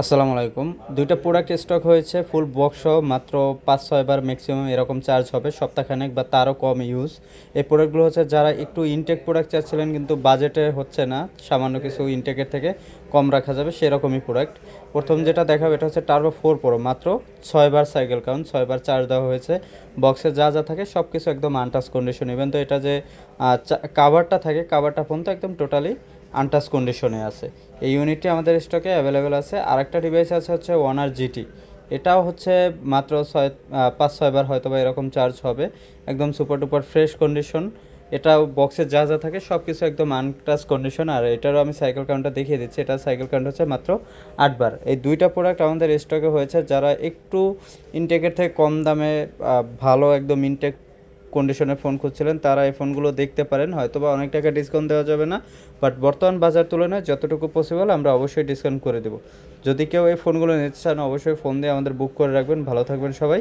আসসালামু আলাইকুম। ২টা প্রোডাক্ট স্টক হয়েছে ফুল বক্স সহ মাত্র ৫-৬ বার ম্যাক্সিমাম এরকম চার্জ হবে সপ্তাহখানেক বা তারও কম ইউজ। এই প্রোডাক্টগুলো হচ্ছে যারা একটু ইনটেক প্রোডাক্ট চাচ্ছিলেন কিন্তু বাজেটে হচ্ছে না, সামান্য কিছু ইনটেকের থেকে কম রাখা যাবে সেরকমই প্রোডাক্ট। প্রথম যেটা দেখাবো এটা হচ্ছে টার্বো 4 প্রো, মাত্র ৬ বার সাইকেল কাউন্ট, ৬ বার চার্জ দেওয়া হয়েছে। বক্সে যা যা থাকে সব কিছু একদম আনটাচ কন্ডিশন। ইভেন তো এটা যে কাভারটা থাকে, কাভারটা পর্যন্ত একদম টোটালি আনটাচ কন্ডিশনে আছে। এই ইউনিটটি আমাদের স্টকে অ্যাভেলেবেল আছে। আরেকটা ডিভাইস আছে হচ্ছে ওয়ানার জিটি, এটাও হচ্ছে মাত্র ৫-৬ বার হয়তো বা এরকম চার্জ হবে, একদম সুপার ডুপার ফ্রেশ কন্ডিশন। এটাও বক্সে যা যা থাকে সব কিছু একদম আনটাচ কন্ডিশন। আর এটারও আমি সাইকেল কাউন্টটা দেখিয়ে দিচ্ছি, এটা সাইকেল কাউন্ট হচ্ছে মাত্র ৮ বার। এই দুইটা প্রোডাক্ট আমাদের স্টকে হয়েছে। যারা একটু ইনটেকের থেকে কম দামে ভালো একদম ইনটেক কন্ডিশনের ফোন খুঁজছিলেন তারা এই ফোনগুলো দেখতে পারেন। হয়তো বা অনেক টাকা ডিসকাউন্ট দেওয়া যাবে না, বাট বর্তমান বাজার তুলনায় যতটুকু পসিবল আমরা অবশ্যই ডিসকাউন্ট করে দেবো। যদি কেউ এই ফোনগুলো নিতে চান অবশ্যই ফোন দিয়ে আমাদের বুক করে রাখবেন। ভালো থাকবেন সবাই।